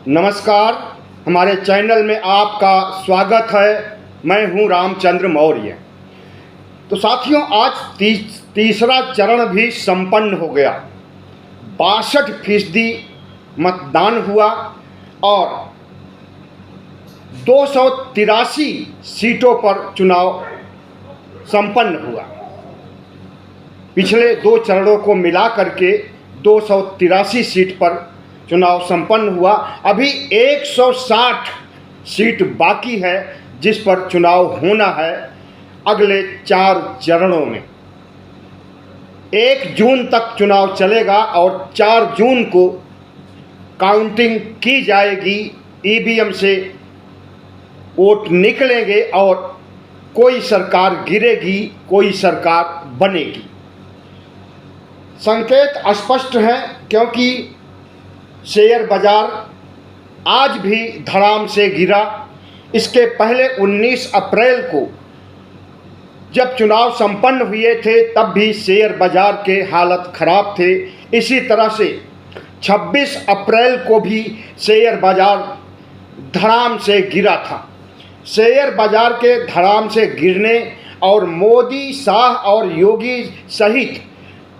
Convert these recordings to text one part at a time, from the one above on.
नमस्कार, हमारे चैनल में आपका स्वागत है। मैं हूं रामचंद्र मौर्य। तो साथियों, आज तीसरा चरण भी संपन्न हो गया। 62% मतदान हुआ और 283 सीटों पर चुनाव संपन्न हुआ। पिछले 2 चरणों को मिला करके 283 सीट पर चुनाव संपन्न हुआ। अभी 160 सीट बाकी है जिस पर चुनाव होना है अगले 4 चरणों में। 1 जून तक चुनाव चलेगा और 4 जून को काउंटिंग की जाएगी। ईवीएम से वोट निकलेंगे और कोई सरकार गिरेगी, कोई सरकार बनेगी। संकेत स्पष्ट हैं, क्योंकि शेयर बाजार आज भी धड़ाम से गिरा। इसके पहले 19 अप्रैल को जब चुनाव संपन्न हुए थे तब भी शेयर बाजार के हालत खराब थे। इसी तरह से 26 अप्रैल को भी शेयर बाजार धड़ाम से गिरा था। शेयर बाजार के धड़ाम से गिरने और मोदी, शाह और योगी सहित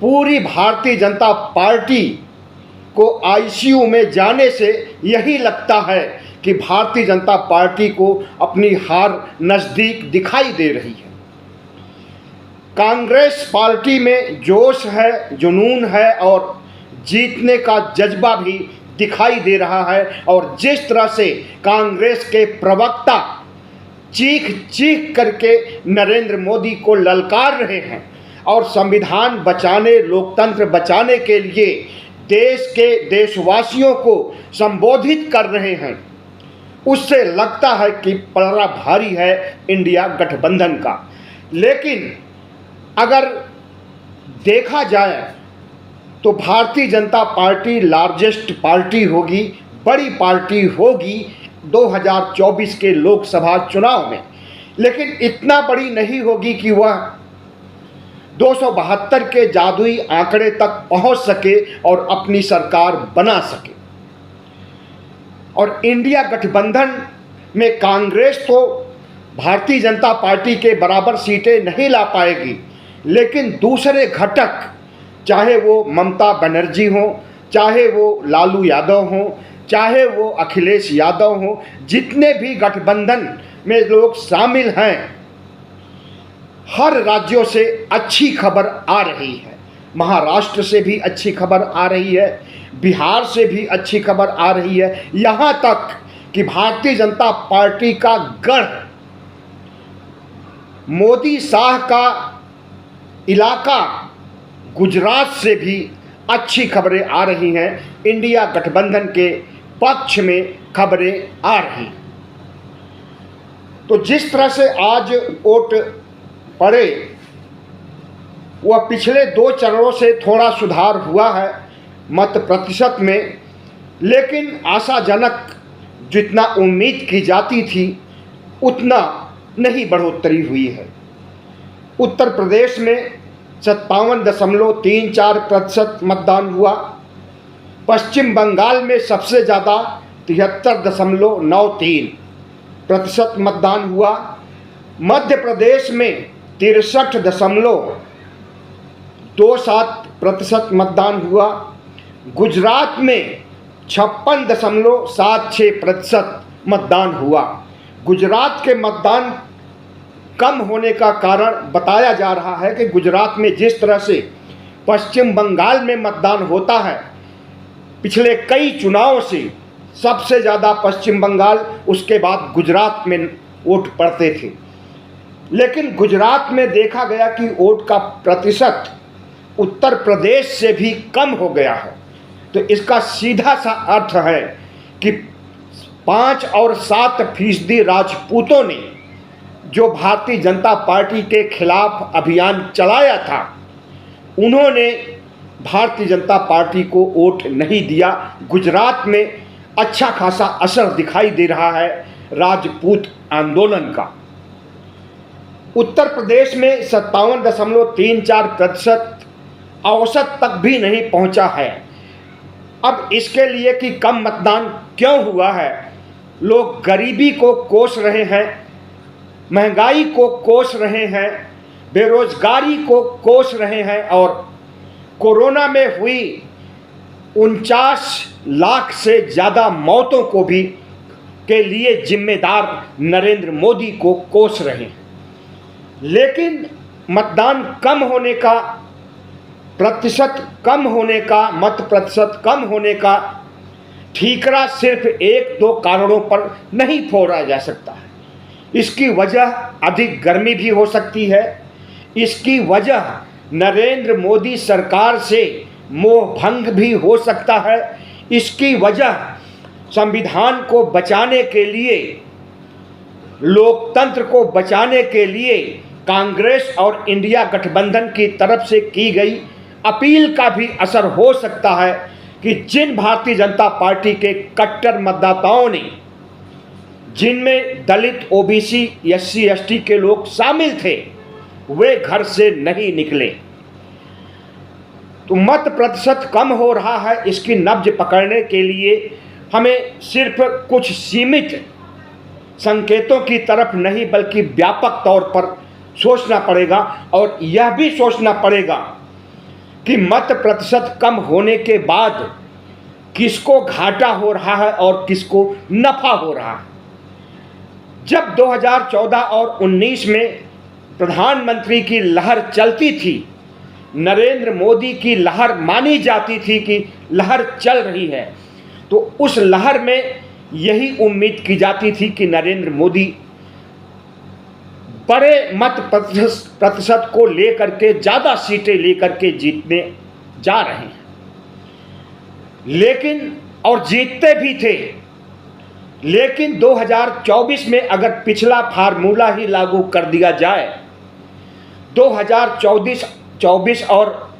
पूरी भारतीय जनता पार्टी को आईसीयू में जाने से यही लगता है कि भारतीय जनता पार्टी को अपनी हार नज़दीक दिखाई दे रही है। कांग्रेस पार्टी में जोश है, जुनून है और जीतने का जज्बा भी दिखाई दे रहा है। और जिस तरह से कांग्रेस के प्रवक्ता चीख चीख करके नरेंद्र मोदी को ललकार रहे हैं और संविधान बचाने, लोकतंत्र बचाने के लिए देश के देशवासियों को संबोधित कर रहे हैं, उससे लगता है कि पलड़ा भारी है इंडिया गठबंधन का। लेकिन अगर देखा जाए तो Bharatiya Janata party largest party होगी, बड़ी पार्टी होगी 2024 के लोकसभा चुनाव में। लेकिन इतना बड़ी नहीं होगी कि वह 272 के जादुई आंकड़े तक पहुंच सके और अपनी सरकार बना सके। और इंडिया गठबंधन में कांग्रेस तो भारतीय जनता पार्टी के बराबर सीटें नहीं ला पाएगी, लेकिन दूसरे घटक, चाहे वो ममता बनर्जी हो, चाहे वो लालू यादव हो, चाहे वो अखिलेश यादव हो, जितने भी गठबंधन में लोग शामिल हैं, हर राज्यों से अच्छी खबर आ रही है। महाराष्ट्र से भी अच्छी खबर आ रही है, बिहार से भी अच्छी खबर आ रही है, यहाँ तक कि भारतीय जनता पार्टी का गढ़ मोदी शाह का इलाका गुजरात से भी अच्छी खबरें आ रही हैं। इंडिया गठबंधन के पक्ष में खबरें आ रही। तो जिस तरह से आज वोट पड़े वह पिछले 2 चरणों से थोड़ा सुधार हुआ है मत प्रतिशत में, लेकिन आशाजनक जितना उम्मीद की जाती थी उतना नहीं बढ़ोतरी हुई है। उत्तर प्रदेश में 57.34% मतदान हुआ। पश्चिम बंगाल में सबसे ज़्यादा 73.93% मतदान हुआ। मध्य प्रदेश में 63.27% मतदान हुआ। गुजरात में 56.76% मतदान हुआ। गुजरात के मतदान कम होने का कारण बताया जा रहा है कि गुजरात में जिस तरह से पश्चिम बंगाल में मतदान होता है, पिछले कई चुनावों से सबसे ज़्यादा पश्चिम बंगाल, उसके बाद गुजरात में वोट पड़ते थे। लेकिन गुजरात में देखा गया कि वोट का प्रतिशत उत्तर प्रदेश से भी कम हो गया है। तो इसका सीधा सा अर्थ है कि 5 और 7% राजपूतों ने जो भारतीय जनता पार्टी के खिलाफ अभियान चलाया था, उन्होंने भारतीय जनता पार्टी को वोट नहीं दिया। गुजरात में अच्छा खासा असर दिखाई दे रहा है राजपूत आंदोलन का। उत्तर प्रदेश में 57.34% औसत तक भी नहीं पहुंचा है। अब इसके लिए कि कम मतदान क्यों हुआ है, लोग गरीबी को कोस रहे हैं, महंगाई को कोस रहे हैं, बेरोजगारी को कोस रहे हैं और कोरोना में हुई 49 लाख से ज़्यादा मौतों को भी के लिए जिम्मेदार नरेंद्र मोदी को कोस रहे हैं। लेकिन मतदान कम होने का, प्रतिशत कम होने का, मत प्रतिशत कम होने का ठीकरा सिर्फ एक दो कारणों पर नहीं फोड़ा जा सकता है। इसकी वजह अधिक गर्मी भी हो सकती है, इसकी वजह नरेंद्र मोदी सरकार से मोह भंग भी हो सकता है, इसकी वजह संविधान को बचाने के लिए, लोकतंत्र को बचाने के लिए कांग्रेस और इंडिया गठबंधन की तरफ से की गई अपील का भी असर हो सकता है कि जिन भारतीय जनता पार्टी के कट्टर मतदाताओं ने, जिनमें दलित, ओबीसी, एससी, एसटी के लोग शामिल थे, वे घर से नहीं निकले। तो मत प्रतिशत कम हो रहा है, इसकी नब्ज पकड़ने के लिए हमें सिर्फ कुछ सीमित संकेतों की तरफ नहीं बल्कि व्यापक तौर पर सोचना पड़ेगा और यह भी सोचना पड़ेगा कि मत प्रतिशत कम होने के बाद किसको घाटा हो रहा है और किसको नफा हो रहा है। जब 2014 और 19 में प्रधानमंत्री की लहर चलती थी, नरेंद्र मोदी की लहर मानी जाती थी कि लहर चल रही है, तो उस लहर में यही उम्मीद की जाती थी कि नरेंद्र मोदी बड़े मत प्रतिशत को लेकर के, ज़्यादा सीटें लेकर के जीतने जा रहे हैं। लेकिन और जीतते भी थे, लेकिन 2024 में अगर पिछला फार्मूला ही लागू कर दिया जाए, 2024 और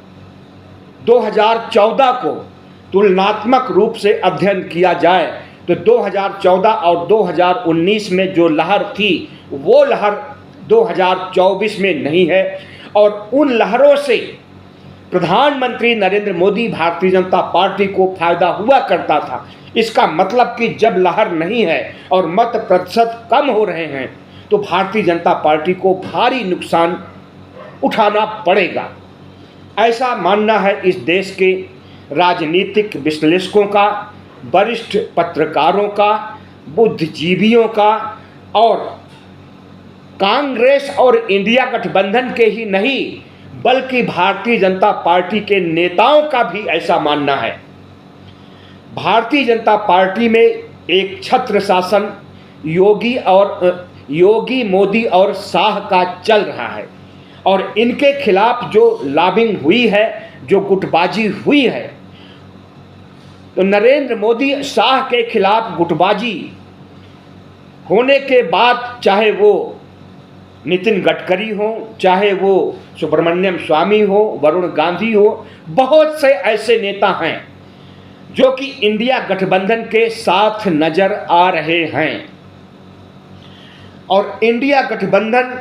2014 को तुलनात्मक रूप से अध्ययन किया जाए तो 2014 और 2019 में जो लहर थी वो लहर 2024 में नहीं है। और उन लहरों से प्रधानमंत्री नरेंद्र मोदी, भारतीय जनता पार्टी को फायदा हुआ करता था। इसका मतलब कि जब लहर नहीं है और मत प्रतिशत कम हो रहे हैं तो भारतीय जनता पार्टी को भारी नुकसान उठाना पड़ेगा। ऐसा मानना है इस देश के राजनीतिक विश्लेषकों का, वरिष्ठ पत्रकारों का, बुद्धिजीवियों का और कांग्रेस और इंडिया गठबंधन के ही नहीं बल्कि भारतीय जनता पार्टी के नेताओं का भी ऐसा मानना है। भारतीय जनता पार्टी में एक छत्र शासन योगी, मोदी और शाह का चल रहा है और इनके खिलाफ जो लॉबिंग हुई है, जो गुटबाजी हुई है, तो नरेंद्र मोदी शाह के खिलाफ गुटबाजी होने के बाद, चाहे वो नितिन गडकरी हो, चाहे वो सुब्रमण्यम स्वामी हो, वरुण गांधी हो, बहुत से ऐसे नेता हैं जो कि इंडिया गठबंधन के साथ नजर आ रहे हैं। और इंडिया गठबंधन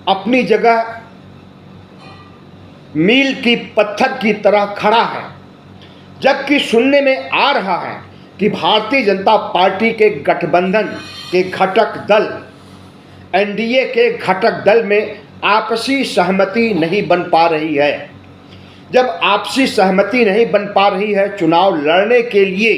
अपनी जगह मील की पत्थर की तरह खड़ा है, जबकि सुनने में आ रहा है कि भारतीय जनता पार्टी के गठबंधन के घटक दल, एनडीए के घटक दल में आपसी सहमति नहीं बन पा रही है। जब आपसी सहमति नहीं बन पा रही है चुनाव लड़ने के लिए,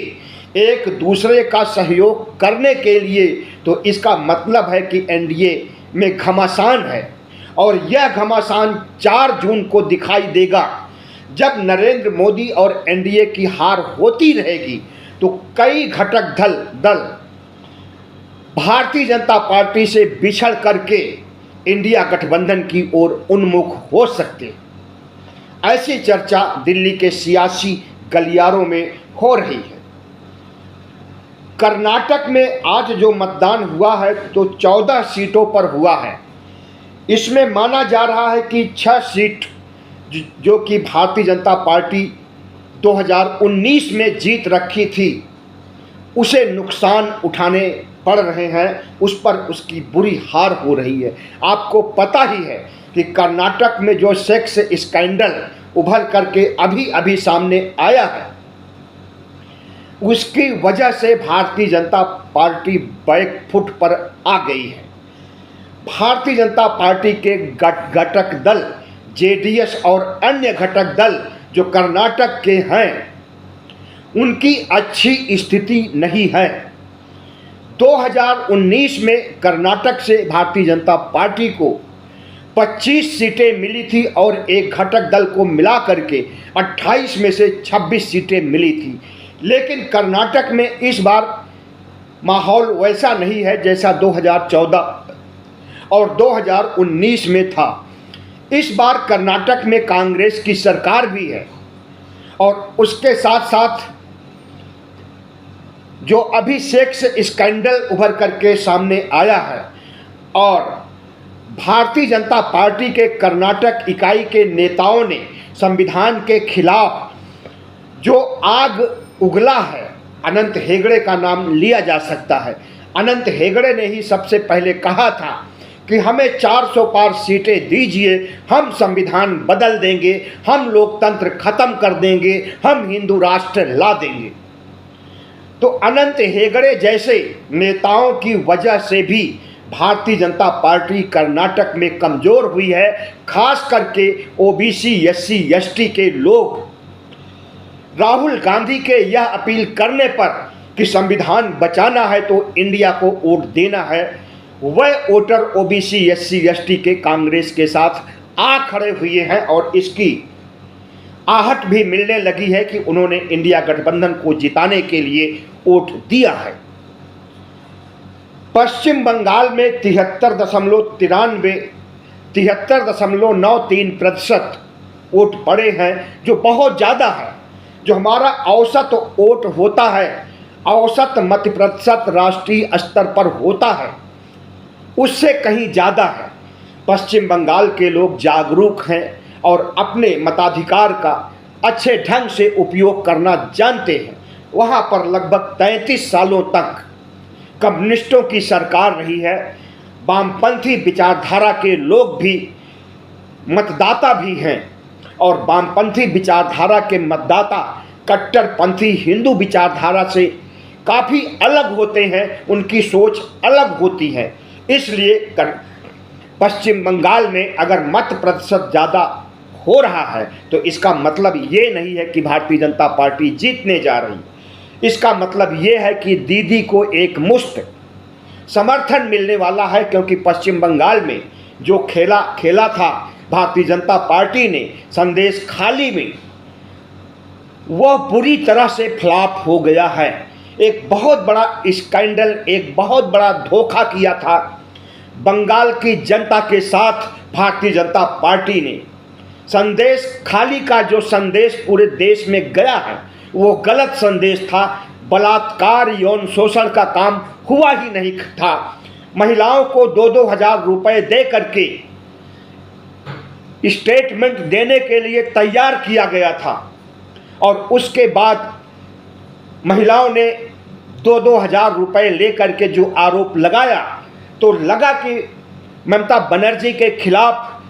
एक दूसरे का सहयोग करने के लिए, तो इसका मतलब है कि एनडीए में घमासान है। और यह घमासान 4 जून को दिखाई देगा, जब नरेंद्र मोदी और एनडीए की हार होती रहेगी तो कई घटक दल भारतीय जनता पार्टी से बिछड़ करके इंडिया गठबंधन की ओर उन्मुख हो सकते। ऐसी चर्चा दिल्ली के सियासी गलियारों में हो रही है। कर्नाटक में आज जो मतदान हुआ है तो 14 सीटों पर हुआ है। इसमें माना जा रहा है कि 6 सीट जो कि भारतीय जनता पार्टी 2019 में जीत रखी थी, उसे नुकसान उठाने पड़ रहे हैं, उस पर उसकी बुरी हार हो रही है। आपको पता ही है कि कर्नाटक में जो सेक्स स्कैंडल उभर करके अभी सामने आया है, उसकी वजह से भारतीय जनता पार्टी बैकफुट पर आ गई है। भारतीय जनता पार्टी के घटक दल जेडीएस और अन्य घटक दल जो कर्नाटक के हैं, उनकी अच्छी स्थिति नहीं है। 2019 में कर्नाटक से भारतीय जनता पार्टी को 25 सीटें मिली थी और एक घटक दल को मिला करके 28 में से 26 सीटें मिली थी। लेकिन कर्नाटक में इस बार माहौल वैसा नहीं है जैसा 2014 और 2019 में था। इस बार कर्नाटक में कांग्रेस की सरकार भी है और उसके साथ साथ जो अभिषेक से स्कैंडल उभर करके सामने आया है और भारतीय जनता पार्टी के कर्नाटक इकाई के नेताओं ने संविधान के खिलाफ जो आग उगला है, अनंत हेगड़े का नाम लिया जा सकता है। अनंत हेगड़े ने ही सबसे पहले कहा था कि हमें 400 पार सीटें दीजिए, हम संविधान बदल देंगे, हम लोकतंत्र खत्म कर देंगे, हम हिंदू राष्ट्र ला देंगे। तो अनंत हेगड़े जैसे नेताओं की वजह से भी भारतीय जनता पार्टी कर्नाटक में कमज़ोर हुई है। खास करके ओबीसी एससी एसटी के लोग राहुल गांधी के यह अपील करने पर कि संविधान बचाना है तो इंडिया को वोट देना है, वह वोटर ओबीसी एससी एसटी के कांग्रेस के साथ आ खड़े हुए हैं और इसकी आहट भी मिलने लगी है कि उन्होंने इंडिया गठबंधन को जिताने के लिए वोट दिया है। पश्चिम बंगाल में 73.93% वोट पड़े हैं, जो बहुत ज़्यादा है। जो हमारा औसत वोट होता है, औसत मत प्रतिशत राष्ट्रीय स्तर पर होता है, उससे कहीं ज़्यादा है। पश्चिम बंगाल के लोग जागरूक हैं और अपने मताधिकार का अच्छे ढंग से उपयोग करना जानते हैं। वहाँ पर लगभग 33 सालों तक कम्युनिस्टों की सरकार रही है। वामपंथी विचारधारा के लोग भी मतदाता भी हैं और वामपंथी विचारधारा के मतदाता कट्टरपंथी हिंदू विचारधारा से काफ़ी अलग होते हैं, उनकी सोच अलग होती है। इसलिए पश्चिम बंगाल में अगर मत प्रतिशत ज़्यादा हो रहा है तो इसका मतलब ये नहीं है कि भारतीय जनता पार्टी जीतने जा रही। इसका मतलब ये है कि दीदी को एक मुश्त समर्थन मिलने वाला है, क्योंकि पश्चिम बंगाल में जो खेला था भारतीय जनता पार्टी ने संदेश खाली में, वह पूरी तरह से फ्लॉप हो गया है। एक बहुत बड़ा स्कैंडल, एक बहुत बड़ा धोखा किया था बंगाल की जनता के साथ भारतीय जनता पार्टी ने। संदेश खाली का जो संदेश पूरे देश में गया है वो गलत संदेश था। बलात्कार यौन शोषण का काम हुआ ही नहीं था। महिलाओं को 2-2 हज़ार रुपये दे करके स्टेटमेंट देने के लिए तैयार किया गया था और उसके बाद महिलाओं ने 2-2 हज़ार रुपये ले करके जो आरोप लगाया, तो लगा कि ममता बनर्जी के खिलाफ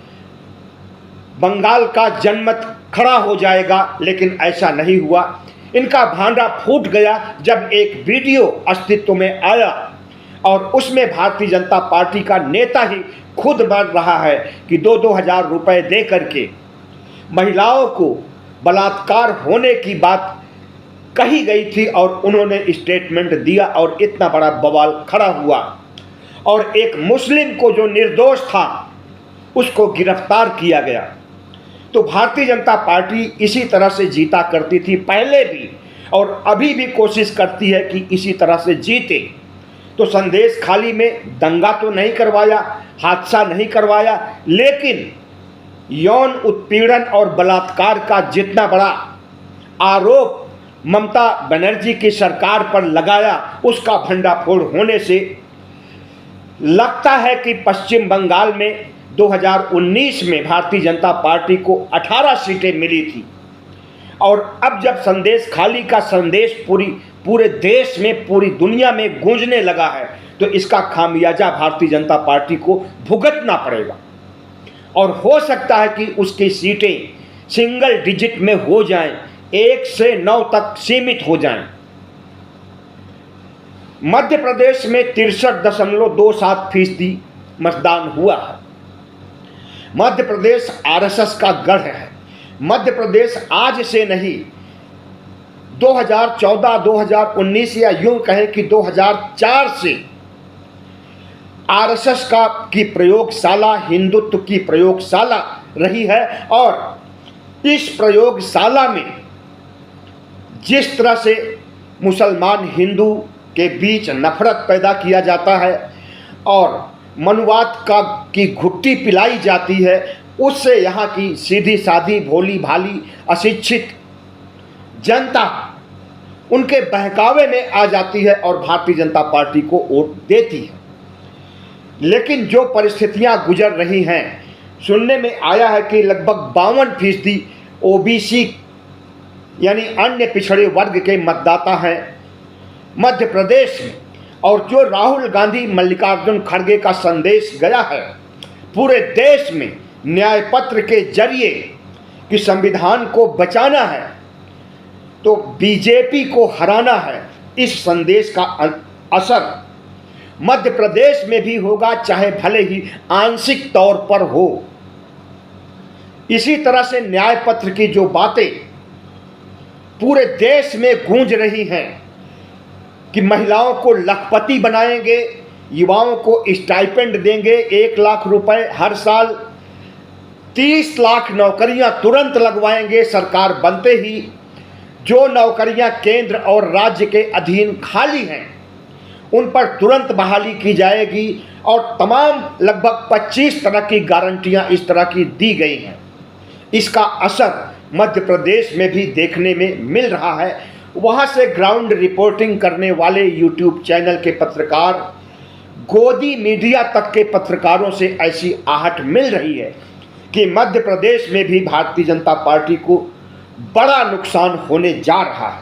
बंगाल का जनमत खड़ा हो जाएगा, लेकिन ऐसा नहीं हुआ। इनका भांडा फूट गया जब एक वीडियो अस्तित्व में आया और उसमें भारतीय जनता पार्टी का नेता ही खुद मान रहा है कि 2-2 हज़ार रुपये दे करके महिलाओं को बलात्कार होने की बात कही गई थी और उन्होंने स्टेटमेंट दिया और इतना बड़ा बवाल खड़ा हुआ और एक मुस्लिम को जो निर्दोष था उसको गिरफ्तार किया गया। तो भारतीय जनता पार्टी इसी तरह से जीता करती थी पहले भी और अभी भी कोशिश करती है कि इसी तरह से जीते। तो संदेश खाली में दंगा तो नहीं करवाया, हादसा नहीं करवाया, लेकिन यौन उत्पीड़न और बलात्कार का जितना बड़ा आरोप ममता बनर्जी की सरकार पर लगाया, उसका भंडाफोड़ होने से लगता है कि पश्चिम बंगाल में 2019 में भारतीय जनता पार्टी को 18 सीटें मिली थी और अब जब संदेश खाली का संदेश पूरे देश में, पूरी दुनिया में गूंजने लगा है, तो इसका खामियाजा भारतीय जनता पार्टी को भुगतना पड़ेगा और हो सकता है कि उसकी सीटें सिंगल डिजिट में हो जाएं, 1 से 9 तक सीमित हो जाएं। मध्य प्रदेश में 63.27% मतदान हुआ है। मध्य प्रदेश आरएसएस का गढ़ है। मध्य प्रदेश आज से नहीं, 2014, 2019 या यूं कहें कि 2004 से आरएसएस की प्रयोगशाला हिंदुत्व की प्रयोगशाला रही है। और इस प्रयोगशाला में जिस तरह से मुसलमान हिंदू के बीच नफरत पैदा किया जाता है और मनुवाद की घुट्टी पिलाई जाती है, उससे यहाँ की सीधी सादी भोली भाली अशिक्षित जनता उनके बहकावे में आ जाती है और भारतीय जनता पार्टी को वोट देती है। लेकिन जो परिस्थितियां गुजर रही हैं, सुनने में आया है कि लगभग 52% ओबीसी यानी अन्य पिछड़े वर्ग के मतदाता हैं मध्य प्रदेश में। और जो राहुल गांधी मल्लिकार्जुन खड़गे का संदेश गया है पूरे देश में न्याय पत्र के जरिए कि संविधान को बचाना है तो बीजेपी को हराना है, इस संदेश का असर मध्य प्रदेश में भी होगा, चाहे भले ही आंशिक तौर पर हो। इसी तरह से न्याय पत्र की जो बातें पूरे देश में गूंज रही हैं कि महिलाओं को लखपति बनाएंगे, युवाओं को स्टाइपेंड देंगे 1 लाख रुपए हर साल, 30 लाख नौकरियां तुरंत लगवाएंगे सरकार बनते ही, जो नौकरियां केंद्र और राज्य के अधीन खाली हैं उन पर तुरंत बहाली की जाएगी और तमाम लगभग 25 तरह की गारंटियां इस तरह की दी गई हैं। इसका असर मध्य प्रदेश में भी देखने में मिल रहा है। वहाँ से ग्राउंड रिपोर्टिंग करने वाले यूट्यूब चैनल के पत्रकार, गोदी मीडिया तक के पत्रकारों से ऐसी आहट मिल रही है कि मध्य प्रदेश में भी भारतीय जनता पार्टी को बड़ा नुकसान होने जा रहा है।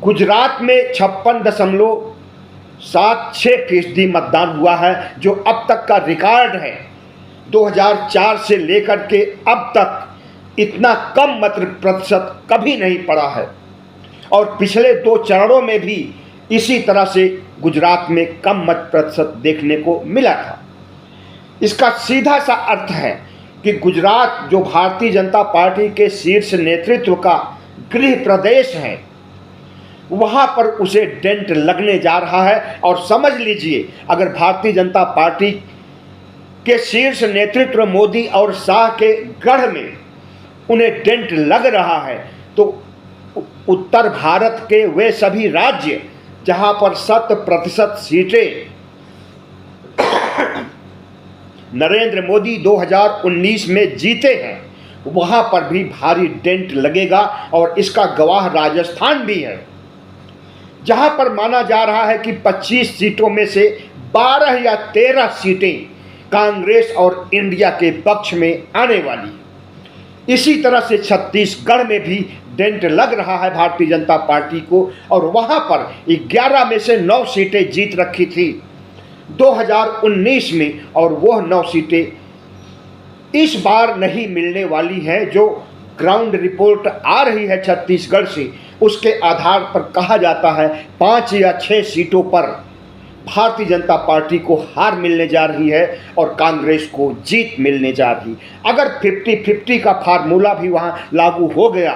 गुजरात में 56.76% मतदान हुआ है, जो अब तक का रिकॉर्ड है। 2004 से लेकर के अब तक इतना कम मत प्रतिशत कभी नहीं पड़ा है और पिछले 2 चरणों में भी इसी तरह से गुजरात में कम मत प्रतिशत देखने को मिला था। इसका सीधा सा अर्थ है कि गुजरात जो भारतीय जनता पार्टी के शीर्ष नेतृत्व का गृह प्रदेश है, वहाँ पर उसे डेंट लगने जा रहा है। और समझ लीजिए, अगर भारतीय जनता पार्टी के शीर्ष नेतृत्व मोदी और शाह के गढ़ में उन्हें डेंट लग रहा है तो उत्तर भारत के वे सभी राज्य जहां पर 100% सीटें नरेंद्र मोदी 2019 में जीते हैं, वहां पर भी भारी डेंट लगेगा। और इसका गवाह राजस्थान भी है, जहां पर माना जा रहा है कि 25 सीटों में से 12 या 13 सीटें कांग्रेस और इंडिया के पक्ष में आने वाली है। इसी तरह से छत्तीसगढ़ में भी डेंट लग रहा है भारतीय जनता पार्टी को और वहां पर 11 में से 9 सीटें जीत रखी थी 2019 में, और वह 9 सीटें इस बार नहीं मिलने वाली हैं। जो ग्राउंड रिपोर्ट आ रही है छत्तीसगढ़ से, उसके आधार पर कहा जाता है 5 या 6 सीटों पर भारतीय जनता पार्टी को हार मिलने जा रही है और कांग्रेस को जीत मिलने जा रही। अगर 50-50 का फार्मूला भी वहां लागू हो गया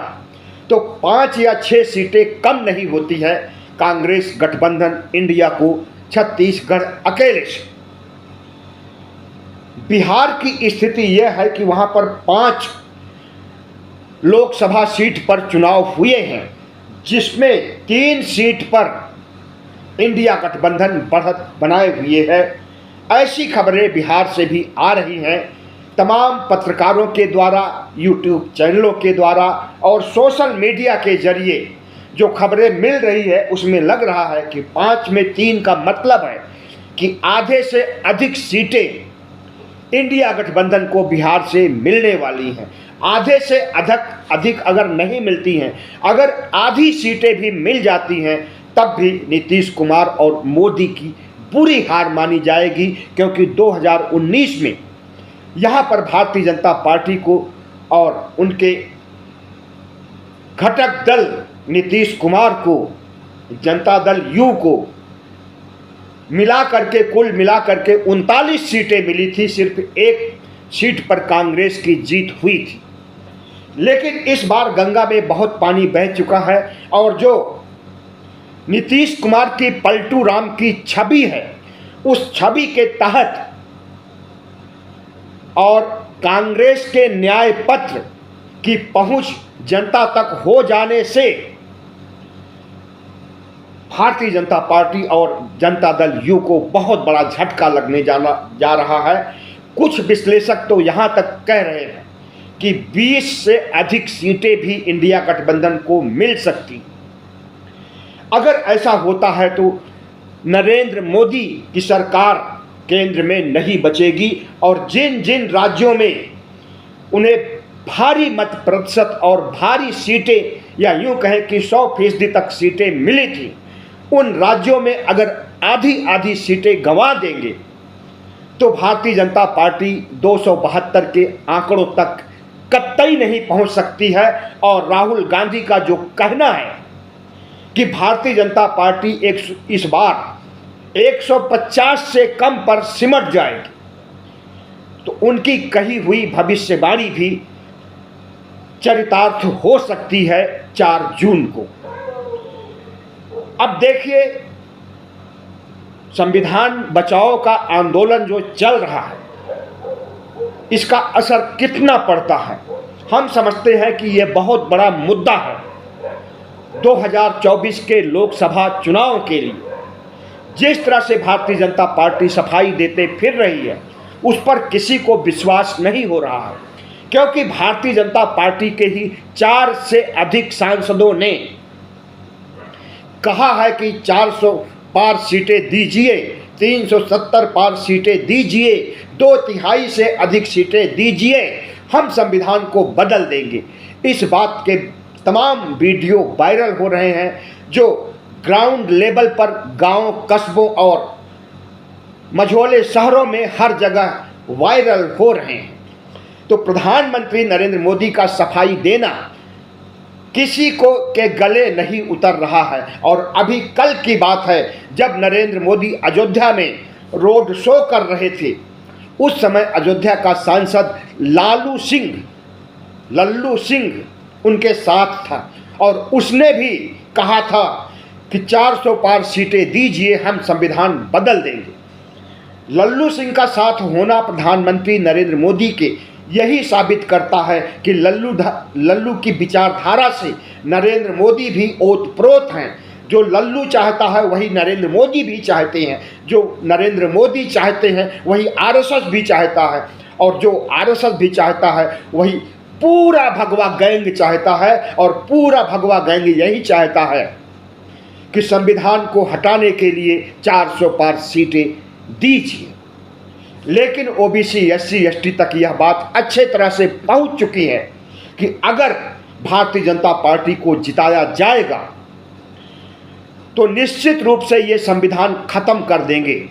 तो 5 या 6 सीटें कम नहीं होती है कांग्रेस गठबंधन इंडिया को छत्तीसगढ़ अकेले से। बिहार की स्थिति यह है कि वहां पर 5 लोकसभा सीट पर चुनाव हुए हैं, जिसमें 3 सीट पर इंडिया गठबंधन बढ़त बनाए हुए है। ऐसी खबरें बिहार से भी आ रही हैं। तमाम पत्रकारों के द्वारा, यूट्यूब चैनलों के द्वारा और सोशल मीडिया के जरिए जो खबरें मिल रही है, उसमें लग रहा है कि 5 में 3 का मतलब है कि आधे से अधिक सीटें इंडिया गठबंधन को बिहार से मिलने वाली हैं। आधे से अधिक अगर नहीं मिलती हैं, अगर आधी सीटें भी मिल जाती हैं, तब भी नीतीश कुमार और मोदी की बुरी हार मानी जाएगी, क्योंकि 2019 में यहाँ पर भारतीय जनता पार्टी को और उनके घटक दल नीतीश कुमार को, जनता दल यू को मिला करके कुल मिला करके 39 सीटें मिली थी, सिर्फ एक सीट पर कांग्रेस की जीत हुई थी। लेकिन इस बार गंगा में बहुत पानी बह चुका है और जो नीतीश कुमार की पलटू राम की छवि है, उस छवि के तहत और कांग्रेस के न्याय पत्र की पहुंच जनता तक हो जाने से भारतीय जनता पार्टी और जनता दल यू को बहुत बड़ा झटका लगने जा रहा है। कुछ विश्लेषक तो यहां तक कह रहे हैं कि 20 से अधिक सीटें भी इंडिया गठबंधन को मिल सकती। अगर ऐसा होता है तो नरेंद्र मोदी की सरकार केंद्र में नहीं बचेगी और जिन जिन राज्यों में उन्हें भारी मत प्रतिशत और भारी सीटें या यूं कहें कि 100% तक सीटें मिली थी, उन राज्यों में अगर आधी आधी सीटें गंवा देंगे तो भारतीय जनता पार्टी 272 के आंकड़ों तक कतई नहीं पहुंच सकती है। और राहुल गांधी का जो कहना है कि भारतीय जनता पार्टी इस बार 150 से कम पर सिमट जाएगी, तो उनकी कही हुई भविष्यवाणी भी चरितार्थ हो सकती है 4 जून को। अब देखिए, संविधान बचाओ का आंदोलन जो चल रहा है, इसका असर कितना पड़ता है। हम समझते हैं कि यह बहुत बड़ा मुद्दा है 2024 के लोकसभा चुनाव के लिए। जिस तरह से भारतीय जनता पार्टी सफाई देते फिर रही है, उस पर किसी को विश्वास नहीं हो रहा है, क्योंकि भारतीय जनता पार्टी के ही 4 से अधिक सांसदों ने कहा है कि 400 पार सीटें दीजिए, 370 पार सीटें दीजिए, 2/3 से अधिक सीटें दीजिए, हम संविधान को बदल देंगे। इस बात के तमाम वीडियो वायरल हो रहे हैं जो ग्राउंड लेवल पर गांव, कस्बों और मझोले शहरों में हर जगह वायरल हो रहे हैं। तो प्रधानमंत्री नरेंद्र मोदी का सफाई देना किसी को के गले नहीं उतर रहा है। और अभी कल की बात है, जब नरेंद्र मोदी अयोध्या में रोड शो कर रहे थे, उस समय अयोध्या का सांसद लल्लू सिंह उनके साथ था और उसने भी कहा था कि 400 पार सीटें दीजिए, हम संविधान बदल देंगे। लल्लू सिंह का साथ होना प्रधानमंत्री नरेंद्र मोदी के यही साबित करता है कि लल्लू की विचारधारा से नरेंद्र मोदी भी ओतप्रोत हैं। जो लल्लू चाहता है वही नरेंद्र मोदी भी चाहते हैं, जो नरेंद्र मोदी चाहते हैं वही आरएसएस भी चाहता है, और जो आरएसएस भी चाहता है वही पूरा भगवा गैंग चाहता है। और पूरा भगवा गैंग यही चाहता है कि संविधान को हटाने के लिए 400 पार सीटें दीजिए। लेकिन ओबीसी, एससी, एसटी तक यह बात अच्छे तरह से पहुंच चुकी है कि अगर भारतीय जनता पार्टी को जिताया जाएगा तो निश्चित रूप से ये संविधान खत्म कर देंगे।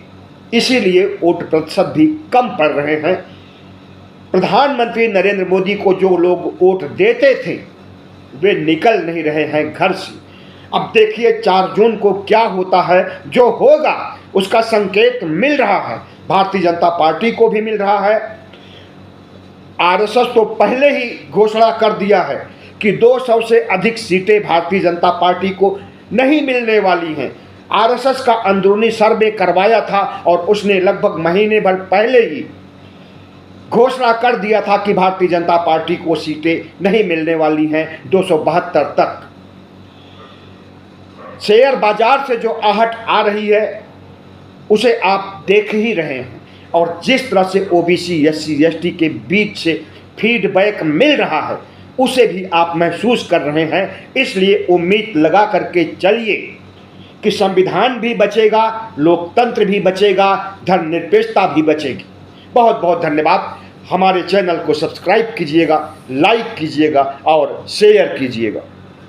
इसीलिए वोट प्रतिशत भी कम पड़ रहे हैं। प्रधानमंत्री नरेंद्र मोदी को जो लोग वोट देते थे वे निकल नहीं रहे हैं घर से। अब देखिए 4 जून को क्या होता है। जो होगा उसका संकेत मिल रहा है, भारतीय जनता पार्टी को भी मिल रहा है। आरएसएस तो पहले ही घोषणा कर दिया है कि 200 से अधिक सीटें भारतीय जनता पार्टी को नहीं मिलने वाली हैं। आरएसएस का अंदरूनी सर्वे करवाया था और उसने लगभग महीने भर पहले ही घोषणा कर दिया था कि भारतीय जनता पार्टी को सीटें नहीं मिलने वाली हैं 272 तक। शेयर बाजार से जो आहट आ रही है उसे आप देख ही रहे हैं, और जिस तरह से ओबीसी, एससी, एसटी के बीच से फीडबैक मिल रहा है उसे भी आप महसूस कर रहे हैं। इसलिए उम्मीद लगा करके चलिए कि संविधान भी बचेगा, लोकतंत्र भी बचेगा, धर्मनिरपेक्षता भी बचेगी। बहुत बहुत धन्यवाद। हमारे चैनल को सब्सक्राइब कीजिएगा, लाइक कीजिएगा और शेयर कीजिएगा।